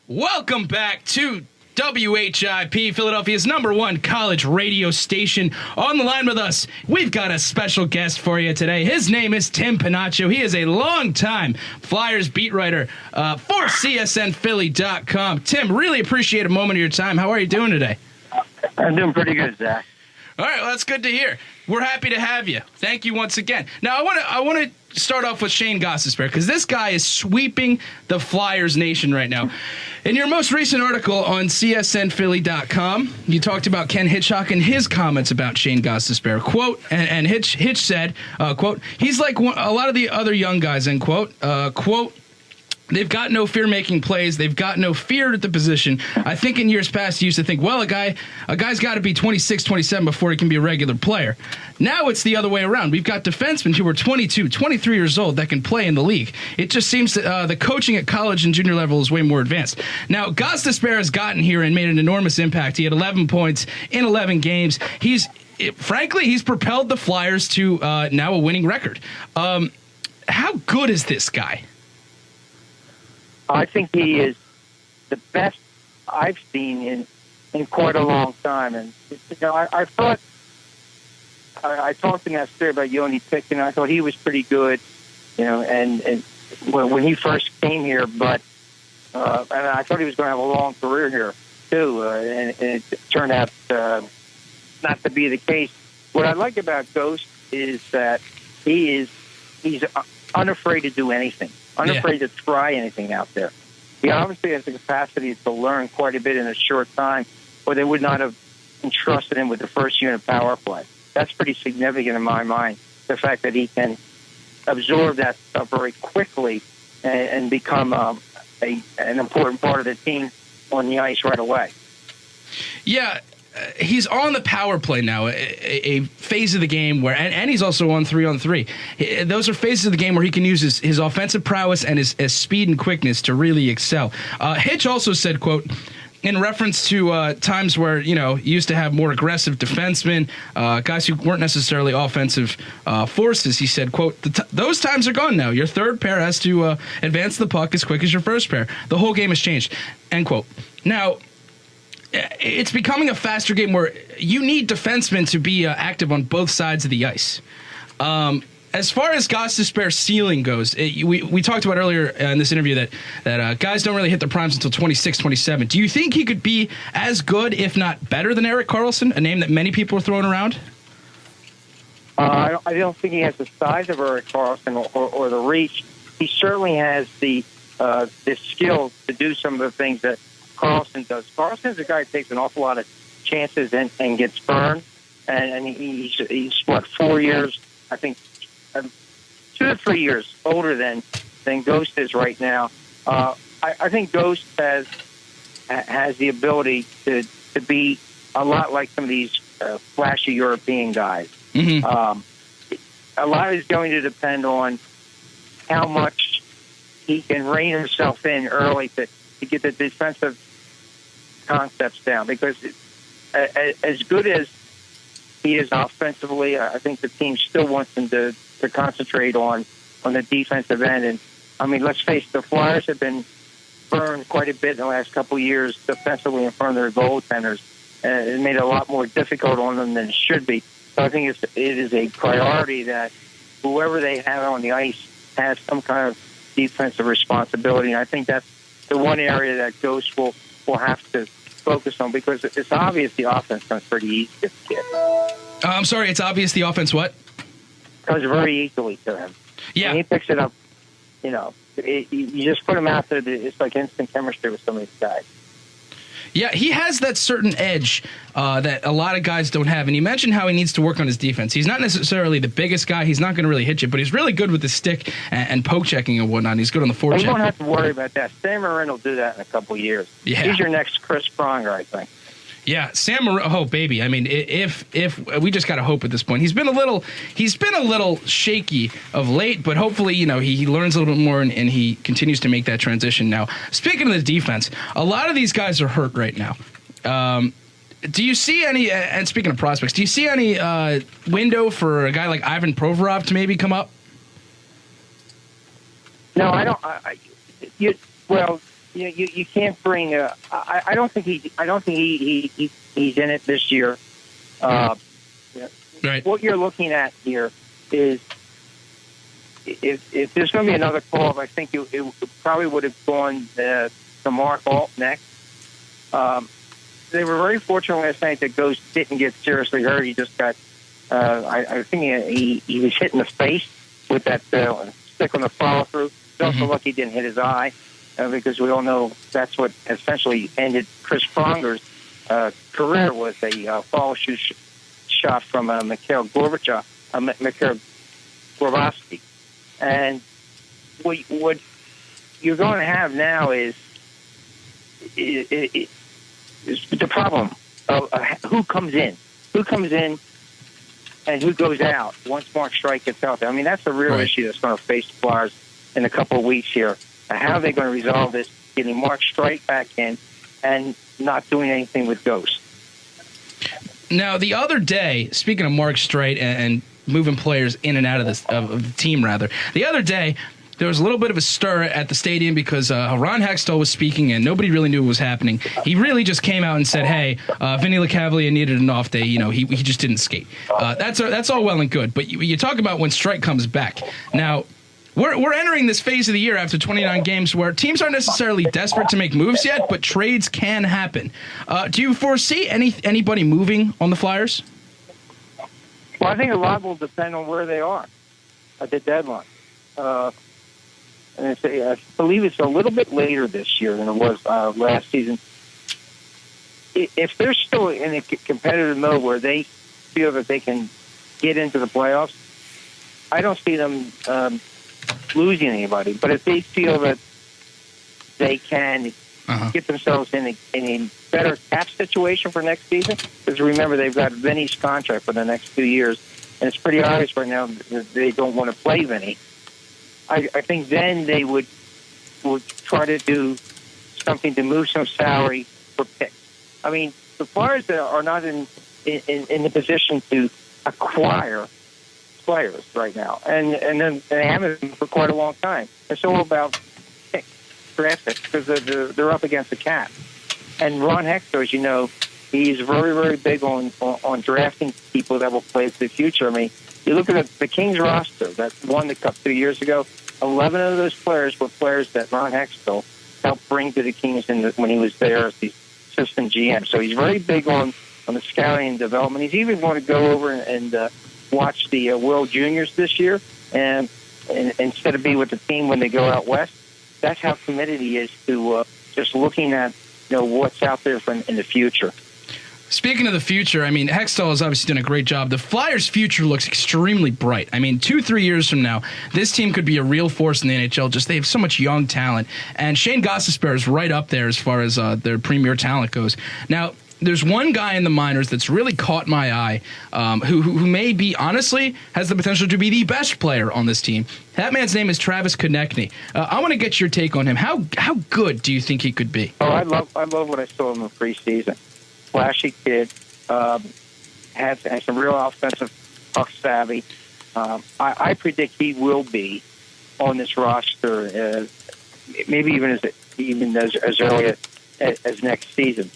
Welcome back to WHIP, Philadelphia's #1 college radio station. On the line with us, we've got a special guest for you today. His name is Tim Panaccio. He is a longtime Flyers beat writer for CSNPhilly.com. Tim, really appreciate a moment of your time. How are you doing today? I'm doing pretty good, Zach. All right, well, that's good to hear. We're happy to have you. Thank you once again. Now, I want to start off with Shane Gostisbehere, because this guy is sweeping the Flyers nation right now. In your most recent article on CSNPhilly.com, you talked about Ken Hitchcock and his comments about Shane Gostisbehere. Quote, and Hitch said, quote, he's like a lot of the other young guys, end quote. Quote, they've got no fear-making plays. They've got no fear at the position. I think in years past, you used to think, well, a guy's got to be 26, 27 before he can be a regular player. Now it's the other way around. We've got defensemen who are 22, 23 years old that can play in the league. It just seems that the coaching at college and junior level is way more advanced. Now, Gostisbehere has gotten here and made an enormous impact. He had 11 points in 11 games. Frankly, he's propelled the Flyers to now a winning record. How good is this guy? I think he is the best I've seen in quite a long time. And I thought I talked to him yesterday about Yoni Pickett, and I thought he was pretty good, and when he first came here, but and I thought he was going to have a long career here too, and it turned out not to be the case. What I like about Ghost is that he's unafraid to do anything. Unafraid to try anything out there. He obviously has the capacity to learn quite a bit in a short time, or they would not have entrusted him with the first unit power play. That's pretty significant in my mind, the fact that he can absorb that stuff very quickly and become an important part of the team on the ice right away. Yeah. He's on the power play now, a phase of the game where, and he's also on 3-on-3. Those are phases of the game where he can use his offensive prowess and his speed and quickness to really excel. Hitch also said, quote, in reference to times where, you used to have more aggressive defensemen, guys who weren't necessarily offensive forces, he said, quote, those times are gone now. Your third pair has to advance the puck as quick as your first pair. The whole game has changed, end quote. Now, it's becoming a faster game where you need defensemen to be active on both sides of the ice. As far as Gostisbehere's ceiling goes, we talked about earlier in this interview that guys don't really hit their primes until 26, 27. Do you think he could be as good, if not better, than Erik Karlsson, a name that many people are throwing around? I don't think he has the size of Erik Karlsson or the reach. He certainly has the skill to do some of the things that Karlsson does. Karlsson's a guy who takes an awful lot of chances and gets burned. And he's 4 years, I think, 2 to 3 years older than Ghost is right now. I think Ghost has the ability to be a lot like some of these flashy European guys. Mm-hmm. A lot is going to depend on how much he can rein himself in early to get the defensive concepts down, because as good as he is offensively, I think the team still wants him to concentrate on the defensive end. And I mean, let's face it, the Flyers have been burned quite a bit in the last couple of years defensively in front of their goaltenders, and it made it a lot more difficult on them than it should be. So I think it is a priority that whoever they have on the ice has some kind of defensive responsibility. And I think that's the one area that Ghost will have to focus on, because it's obvious the offense comes pretty easy to the kid. I'm sorry, it's obvious the offense what? Comes very easily to him. Yeah. When he picks it up, you just put him out there, it's like instant chemistry with some of these guys. Yeah, he has that certain edge that a lot of guys don't have. And you mentioned how he needs to work on his defense. He's not necessarily the biggest guy. He's not going to really hit you, but he's really good with the stick and poke checking and whatnot. He's good on the forecheck. You don't have to worry about that. Sam Morin will do that in a couple of years. Yeah. He's your next Chris Pronger, I think. Yeah, Sam Morin, oh baby. I mean, if we just got to hope at this point. He's been a little shaky of late, but hopefully, he learns a little bit more and he continues to make that transition now. Speaking of the defense, a lot of these guys are hurt right now. Do you see any, and speaking of prospects, do you see any window for a guy like Ivan Provorov to maybe come up? No, I don't. you can't bring. I don't think he's in it this year. Right. What you're looking at here is if there's going to be another call, I think it probably would have gone to Mark Alt next. They were very fortunate last night that Ghost didn't get seriously hurt. He just got, I think he was hit in the face with that stick on the follow through. He's also lucky he didn't hit his eye, because we all know that's what essentially ended Chris Pronger's career, was a follow shoot shot from Mikhail Gorbatsky. And what you're going to have now is the problem of who comes in, and who goes out once Mark Streit gets out there. I mean, that's the real issue that's going to face the Flyers in a couple of weeks here. How are they going to resolve this, getting Mark Streit back in and not doing anything with Ghost? Now, the other day, speaking of Mark Streit and moving players in and out of the team, rather, the other day, there was a little bit of a stir at the stadium because Ron Hextall was speaking and nobody really knew what was happening. He really just came out and said, hey, Vinny LeCavalier needed an off day. You know, he just didn't skate. That's all well and good. But you talk about when Streit comes back. Now, we're entering this phase of the year after 29 games where teams aren't necessarily desperate to make moves yet, but trades can happen. Do you foresee anybody moving on the Flyers? Well, I think a lot will depend on where they are at the deadline. And I believe it's a little bit later this year than it was last season. If they're still in a competitive mode where they feel that they can get into the playoffs, I don't see them losing anybody. But if they feel that they can get themselves in a better cap situation for next season, because remember, they've got Vinny's contract for the next 2 years, and it's pretty obvious right now that they don't want to play Vinny. I think then they would try to do something to move some salary for picks. I mean, the Flyers are not in the position to acquire players right now, and then they haven't been for quite a long time. It's all about picks, draft picks, because they're up against the cap. And Ron Hextall, as you know, he's very, very big on drafting people that will play for the future. I mean, you look at the Kings roster that won the Cup 2 years ago, 11 of those players were players that Ron Hextall helped bring to the Kings when he was there as the assistant GM. So he's very big on the scouting and development. He's even going to go over and watch the World Juniors this year, and instead of being with the team when they go out west. That's how committed he is to just looking at what's out there in the future. Speaking of the future, I mean, Hextall has obviously done a great job. The Flyers' future looks extremely bright. I mean, 2-3 years from now, this team could be a real force in the NHL. Just they have so much young talent. And Shane Gostisbehere is right up there as far as their premier talent goes. Now, there's one guy in the minors that's really caught my eye, who may be, honestly, has the potential to be the best player on this team. That man's name is Travis Konechny. I want to get your take on him. How good do you think he could be? Oh, I love what I saw in the preseason. Flashy kid, has some real offensive puck savvy. I predict he will be on this roster, maybe even as early as next season.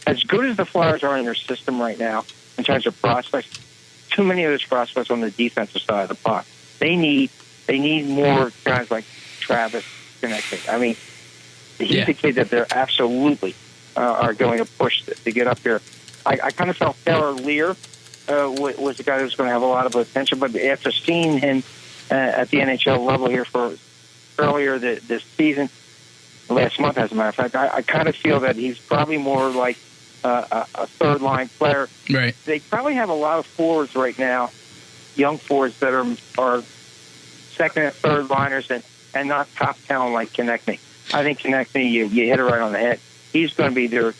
As good as the Flyers are in their system right now in terms of prospects, too many of those prospects on the defensive side of the puck. They need more guys like Travis Konechny. I mean, he's a kid that they're absolutely are going to push to get up here. I kind of felt Taylor Lear was the guy that was going to have a lot of attention, but after seeing him at the NHL level here for earlier this season, last month, as a matter of fact, I kind of feel that he's probably more like a third-line player. Right. They probably have a lot of forwards right now, young forwards that are second and third liners and not top talent like Konechny. I think Konechny, you hit it right on the head. He's going to be their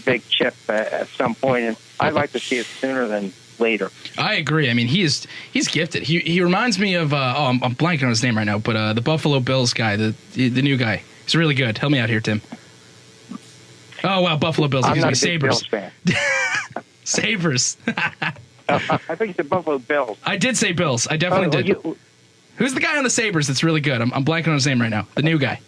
big chip at some point, and I'd like to see it sooner than later. I agree. I mean, he's gifted. He reminds me of I'm blanking on his name right now, but the Buffalo Bills guy, the new guy. He's really good. Help me out here, Tim. Oh wow, Buffalo Bills. I'm not a Sabres. Bills fan. Sabres. I think it's the Buffalo Bills. I did say Bills. I definitely did. Who's the guy on the Sabres that's really good? I'm blanking on his name right now. The new guy.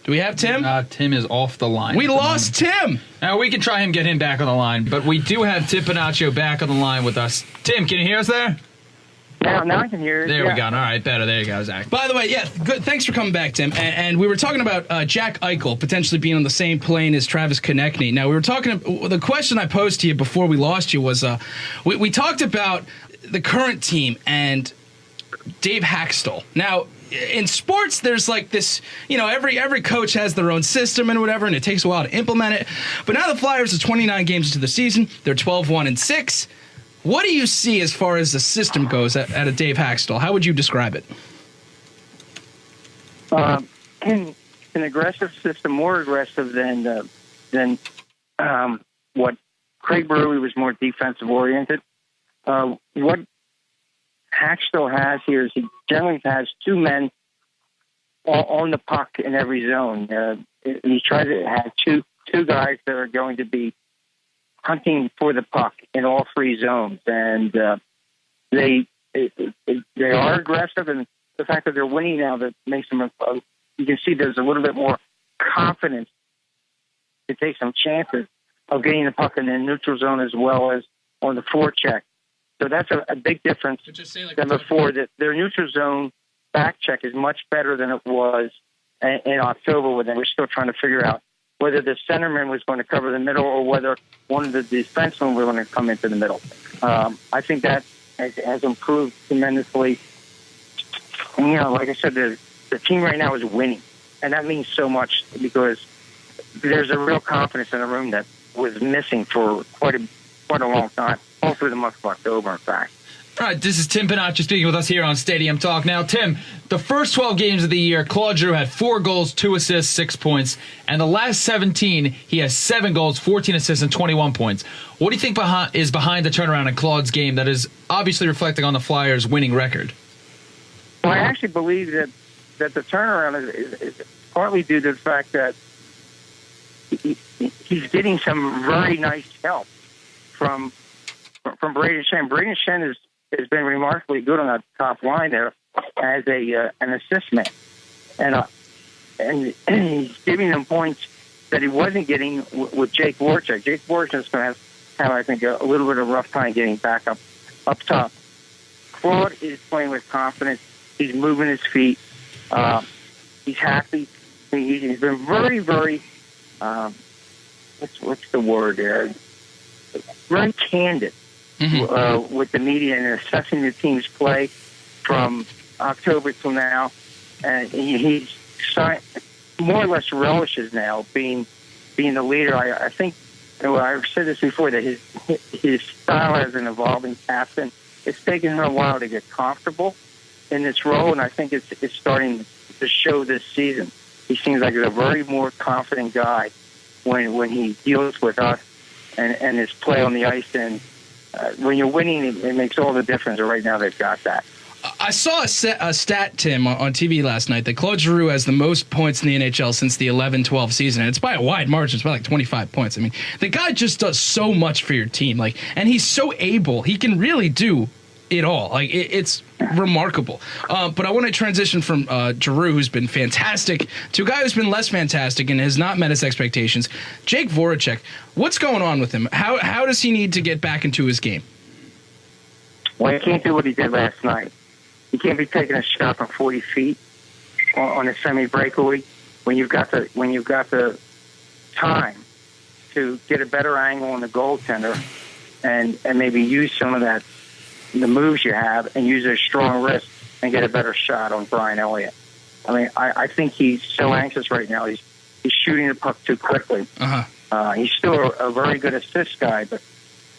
Do we have Tim? Tim is off the line. We lost Tim. Now, we can try and get him back on the line, but we do have Tim Panaccio back on the line with us. Tim, can you hear us there? Now I can hear you. There we go. All right, better. There you go, Zach. By the way, yeah, good. Thanks for coming back, Tim. And we were talking about Jack Eichel potentially being on the same plane as Travis Konechny. Now, we were talking. The question I posed to you before we lost you was, we talked about the current team and Dave Haxtell. Now, in sports, there's like this, every coach has their own system and whatever, and it takes a while to implement it. But now the Flyers are 29 games into the season. They're 12-1-6. What do you see as far as the system goes at a Dave Haxtell? How would you describe it? An aggressive system, more aggressive than what Craig Berube was more defensive oriented. What Haxtell has here is he generally has two men on the puck in every zone. He tries to have two guys that are going to be hunting for the puck in all three zones, and they are aggressive, and the fact that they're winning now that makes them. You can see there's a little bit more confidence to take some chances of getting the puck in the neutral zone as well as on the forecheck. So that's a big difference than before. That their neutral zone back check is much better than it was in October, when they were still trying to figure out whether the centerman was going to cover the middle or whether one of the defensemen were going to come into the middle. I think that has improved tremendously. And, like I said, the team right now is winning, and that means so much because there's a real confidence in the room that was missing for quite a long time, all through the month of October, in fact. All right, this is Tim Panaccio speaking with us here on Stadium Talk. Now, Tim, the first 12 games of the year, Claude Giroux had 4 goals, 2 assists, 6 points. And the last 17, he has 7 goals, 14 assists, and 21 points. What do you think is behind the turnaround in Claude's game that is obviously reflecting on the Flyers' winning record? Well, I actually believe that the turnaround is partly due to the fact that he's getting some very nice help from Braden Shen. Braden Shen has been remarkably good on that top line there as an assist man, and he's giving them points that he wasn't getting with Jake Voracek. Jake Voracek is going to have, I think, a little bit of a rough time getting back up top. Claude is playing with confidence. He's moving his feet. He's happy. He's been very, very. What's the word there? Very candid. With the media and assessing the team's play from October till now, and he's more or less relishes now being the leader. I think I've said this before that his style as an evolving captain, it's taken him a while to get comfortable in this role, and I think it's starting to show this season. He seems like a very more confident guy when he deals with us and his play on the ice. And when you're winning, it makes all the difference. And right now, they've got that. I saw a stat, Tim, on TV last night that Claude Giroux has the most points in the NHL since the 11-12 season, and it's by a wide margin. It's by like 25 points. I mean, the guy just does so much for your team, and he's so able. He can really do it all. It's remarkable. But I want to transition from Giroux, who's been fantastic, to a guy who's been less fantastic and has not met his expectations. Jake Voracek, what's going on with him? How does he need to get back into his game? Well, he can't do what he did last night. He can't be taking a shot from 40 feet on a semi-breakaway when you've got the time to get a better angle on the goaltender and maybe use some of the moves you have and use a strong wrist and get a better shot on Brian Elliott. I mean, I think he's so anxious right now. He's shooting the puck too quickly. He's still a very good assist guy, but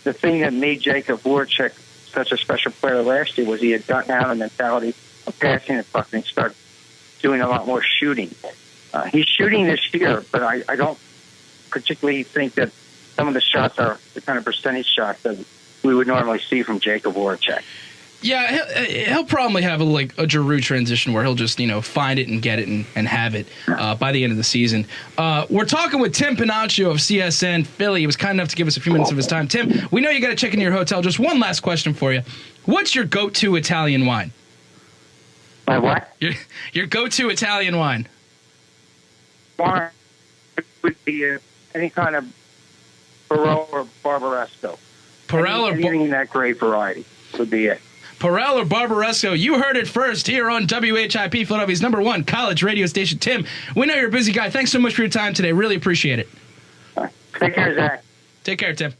the thing that made Jacob Voracek such a special player last year was he had gotten out of the mentality of passing the puck and started doing a lot more shooting. He's shooting this year, but I don't particularly think that some of the shots are the kind of percentage shots that we would normally see from Jacob Voracek. Yeah, he'll probably have a Giroux transition where he'll just find it and get it and have it by the end of the season. We're talking with Tim Panaccio of CSN Philly. He was kind enough to give us a few minutes of his time. Tim, we know you got to check into your hotel. Just one last question for you: what's your go-to Italian wine? My what? Your go-to Italian wine. wine would be any kind of Perel or Barbaresco. Anything in that grape variety would be it. Perel or Barbaresco, you heard it first here on WHIP, Philadelphia's #1 college radio station. Tim, we know you're a busy guy. Thanks so much for your time today. Really appreciate it. Take care, Zach. Take care, Tim.